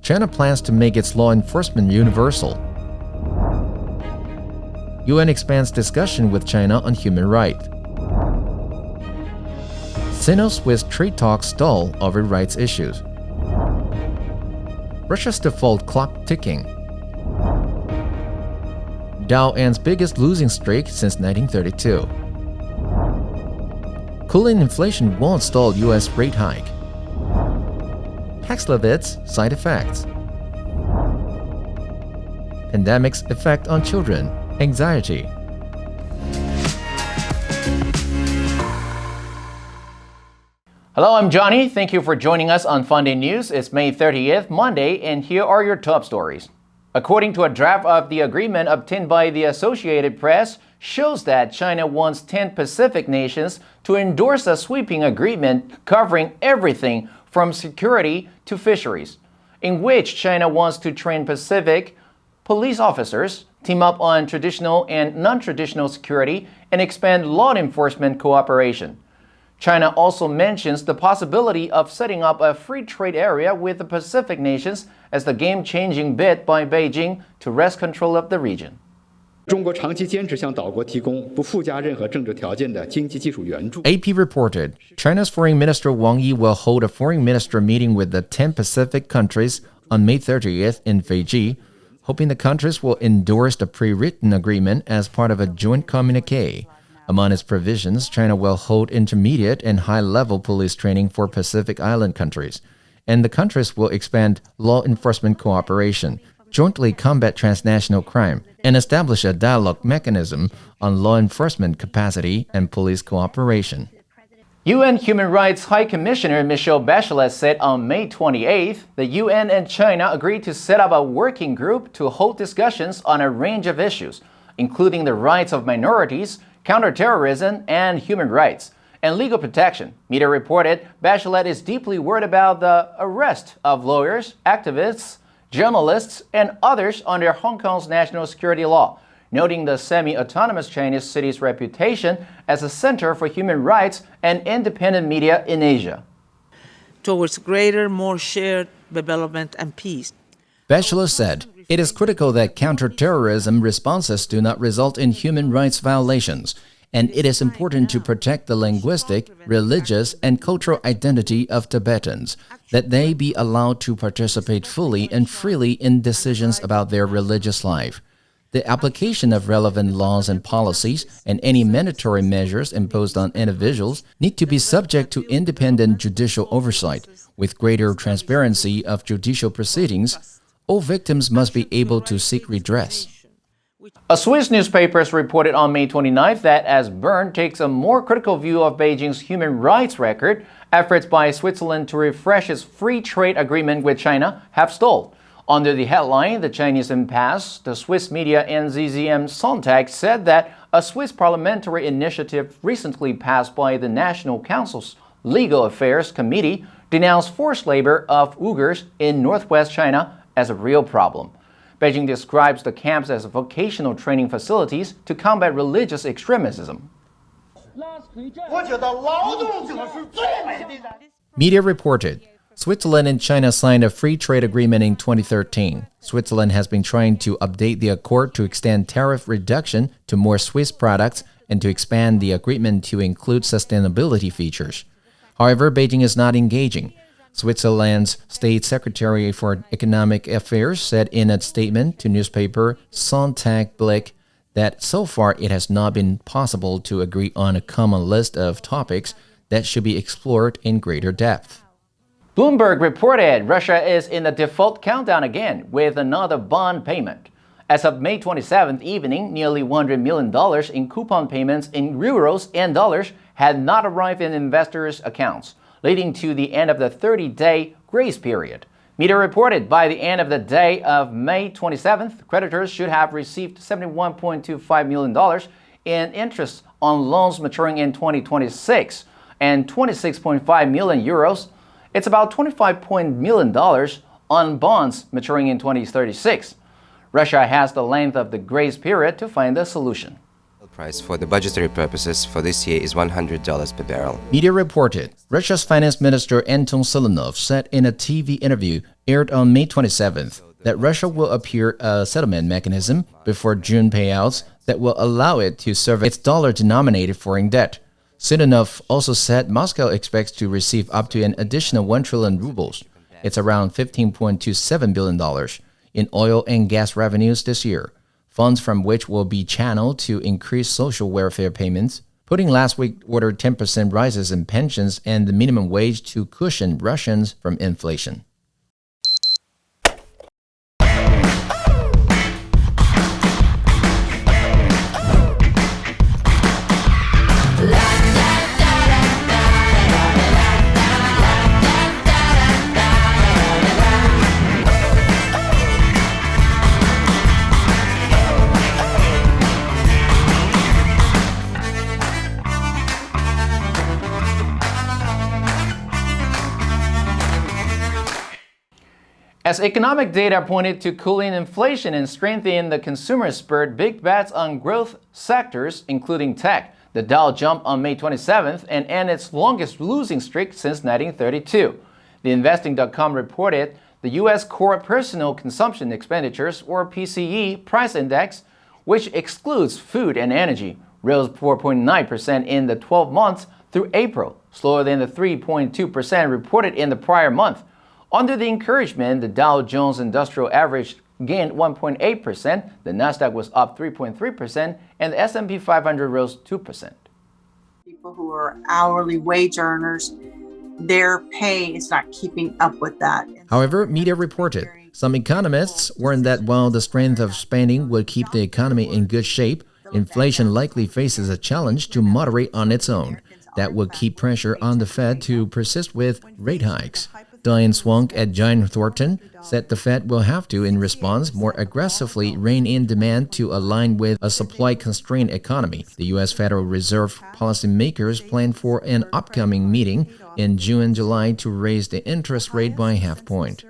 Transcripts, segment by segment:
China plans to make its law enforcement universal. UN expands discussion with China on human rights. Sino-Swiss trade talks stall over rights issues. Russia's default clock ticking. Dow ends biggest losing streak since 1932. Cooling inflation won't stall U.S. rate hike. Paxlavit's side effects. Pandemic's effect on children. Anxiety. Hello, I'm Johnny. Thank you for joining us on FUNDAY News. It's May 30th, Monday, and here are your top stories. According to a draft of the agreement obtained by the Associated Press, shows that China wants 10 Pacific nations to endorse a sweeping agreement covering everything from security to fisheries, in which China wants to train Pacific police officers, team up on traditional and non-traditional security, and expand law enforcement cooperation. China also mentions the possibility of setting up a free trade area with the Pacific nations as the game-changing bid by Beijing to wrest control of the region. 中国长期坚持向岛国提供不附加任何政治条件的经济技术援助。 AP reported, China's Foreign Minister Wang Yi will hold a foreign minister meeting with the 10 Pacific countries on May 30th in Fiji, hoping the countries will endorse the pre-written agreement as part of a joint communique. Among its provisions, China will hold intermediate and high-level police training for Pacific Island countries, and the countries will expand law enforcement cooperation, jointly combat transnational crime, and establish a dialogue mechanism on law enforcement capacity and police cooperation. UN Human Rights High Commissioner Michelle Bachelet said on May 28th, the UN and China agreed to set up a working group to hold discussions on a range of issues, including the rights of minorities, counterterrorism, and human rights, and legal protection. Media reported Bachelet is deeply worried about the arrest of lawyers, activists, journalists, and others under Hong Kong's national security law, noting the semi-autonomous Chinese city's reputation as a center for human rights and independent media in Asia. Towards greater, more shared development and peace. Bachelet said, it is critical that counterterrorism responses do not result in human rights violations, and it is important to protect the linguistic, religious, and cultural identity of Tibetans, that they be allowed to participate fully and freely in decisions about their religious life. The application of relevant laws and policies and any mandatory measures imposed on individuals need to be subject to independent judicial oversight, with greater transparency of judicial proceedings. All victims must be able to seek redress. A Swiss newspaper reported on May 29th that as Bern takes a more critical view of Beijing's human rights record, efforts by Switzerland to refresh its free trade agreement with China have stalled. Under the headline, The Chinese Impasse, the Swiss media NZZM Sonntag said that a Swiss parliamentary initiative recently passed by the National Council's Legal Affairs Committee denounced forced labor of Uyghurs in northwest China as a real problem. Beijing describes the camps as vocational training facilities to combat religious extremism. Media reported, Switzerland and China signed a free trade agreement in 2013. Switzerland has been trying to update the accord to extend tariff reduction to more Swiss products and to expand the agreement to include sustainability features. However, Beijing is not engaging. Switzerland's State Secretary for Economic Affairs said in a statement to newspaper Sonntagblick that so far it has not been possible to agree on a common list of topics that should be explored in greater depth. Bloomberg reported Russia is in the default countdown again with another bond payment. As of May 27th evening, nearly $100 million in coupon payments in euros and dollars had not arrived in investors' accounts, leading to the end of the 30-day grace period. Media reported by the end of the day of May 27th, creditors should have received $71.25 million in interest on loans maturing in 2026 and 26.5 million euros. It's about $25 million on bonds maturing in 2036. Russia has the length of the grace period to find a solution. price for the budgetary purposes for this year is $100 per barrel. Media reported Russia's Finance Minister Anton Siluanov said in a TV interview aired on May 27th that Russia will appear a settlement mechanism before June payouts that will allow it to serve its dollar-denominated foreign debt. Siluanov also said Moscow expects to receive up to an additional 1 trillion rubles. It's around $15.27 billion in oil and gas revenues this year, funds from which will be channeled to increase social welfare payments, putting last week ordered 10% rises in pensions and the minimum wage to cushion Russians from inflation. As economic data pointed to cooling inflation and strengthening the consumer spurred big bets on growth sectors, including tech, the Dow jumped on May 27th and ended its longest losing streak since 1932. The Investing.com reported the U.S. Core Personal Consumption Expenditures, or PCE, price index, which excludes food and energy, rose 4.9% in the 12 months through April, slower than the 3.2% reported in the prior month. Under the encouragement, the Dow Jones Industrial Average gained 1.8%, the Nasdaq was up 3.3%, and the S&P 500 rose 2%. People who are hourly wage earners, their pay is not keeping up with that. However, media reported some economists warned that while the strength of spending would keep the economy in good shape, inflation likely faces a challenge to moderate on its own. That would keep pressure on the Fed to persist with rate hikes. Diane Swonk at Giant Thornton said the Fed will have to, in response, more aggressively rein in demand to align with a supply-constrained economy. The U.S. Federal Reserve policymakers plan for an upcoming meeting in June and July to raise the interest rate by half point.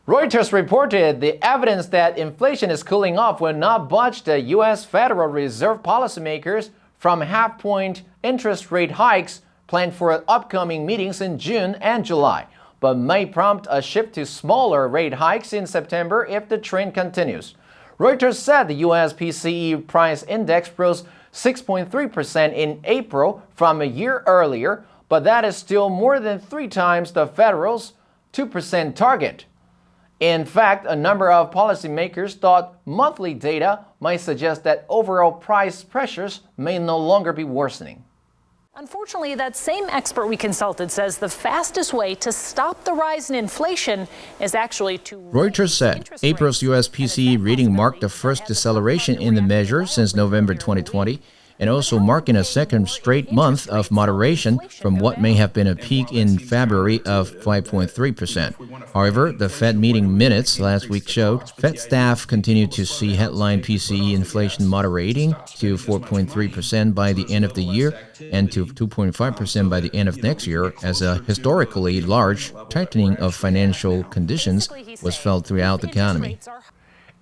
Reuters reported the evidence that inflation is cooling off will not budge the U.S. Federal Reserve policymakers from half-point interest rate hikes planned for upcoming meetings in June and July, but may prompt a shift to smaller rate hikes in September if the trend continues. Reuters said the U.S. PCE price index rose 6.3% in April from a year earlier, but that is still more than 3 times the federal's 2% target. In fact, a number of policymakers thought monthly data might suggest that overall price pressures may no longer be worsening. Unfortunately, that same expert we consulted says the fastest way to stop the rise in inflation is actually to... Reuters said April's U.S. PCE reading marked the first deceleration in the measure since November 2020, and also marking a second straight month of moderation from what may have been a peak in February of 5.3%. However, the Fed meeting minutes last week showed Fed staff continued to see headline PCE inflation moderating to 4.3% by the end of the year and to 2.5% by the end of next year, as a historically large tightening of financial conditions was felt throughout the economy.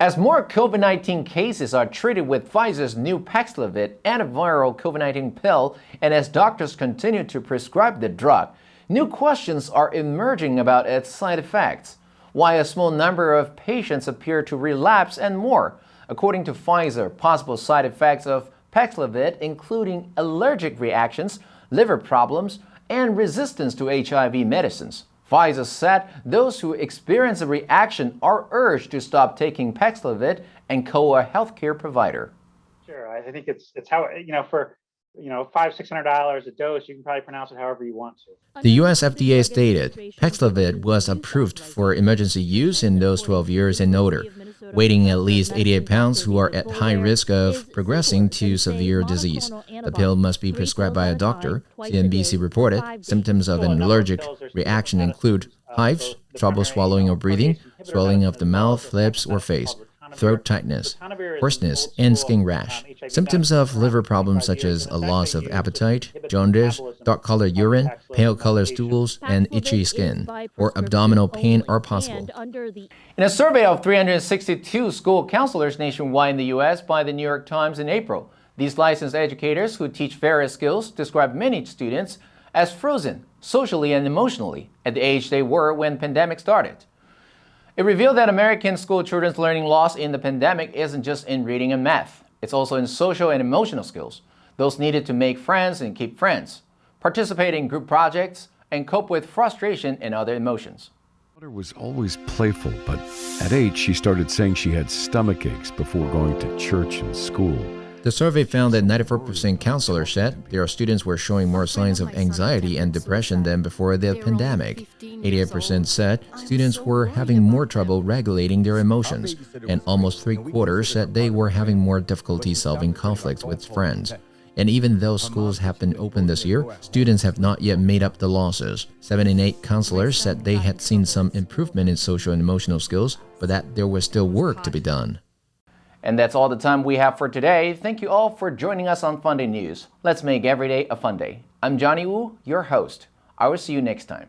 As more COVID-19 cases are treated with Pfizer's new Paxlavit antiviral COVID-19 pill, and as doctors continue to prescribe the drug, new questions are emerging about its side effects, why a small number of patients appear to relapse, and more. According to Pfizer, possible side effects of Paxlavit including allergic reactions, liver problems, and resistance to HIV medicines. Pfizer said those who experience a reaction are urged to stop taking Paxlavit and call a healthcare provider. Sure, I think it's how, for $500-$600 a dose, you can probably pronounce it however you want to. The U.S. FDA stated Paxlavit was approved for emergency use in those 12 years and older, weighing at least 88 pounds who are at high risk of progressing to severe disease. The pill must be prescribed by a doctor, CNBC reported. Symptoms of an allergic reaction include hives, trouble swallowing or breathing, swelling of the mouth, lips, or face, throat tightness, hoarseness, and skin rash. Symptoms of liver problems such as a loss of appetite, jaundice, dark-colored urine, pale-colored stools, and itchy skin, or abdominal pain are possible. In a survey of 362 school counselors nationwide in the U.S. by the New York Times in April, These licensed educators who teach various skills describe many students as frozen, socially and emotionally, at the age they were when the pandemic started. It revealed that American school children's learning loss in the pandemic isn't just in reading and math. It's also in social and emotional skills, those needed to make friends and keep friends, participate in group projects, and cope with frustration and other emotions. My daughter was always playful, but at 8, she started saying she had stomach aches before going to church and school. The survey found that 94% counselors said their students were showing more signs of anxiety and depression than before the pandemic. 88% said students were having more trouble regulating their emotions, and almost 3/4 said they were having more difficulty solving conflicts with friends. And even though schools have been open this year, students have not yet made up the losses. 7 in 8 counselors said they had seen some improvement in social and emotional skills, but that there was still work to be done. And that's all the time we have for today. Thank you all for joining us on FUNDAY News. Let's make every day a fun day. I'm Johnny Wu, your host. I will see you next time.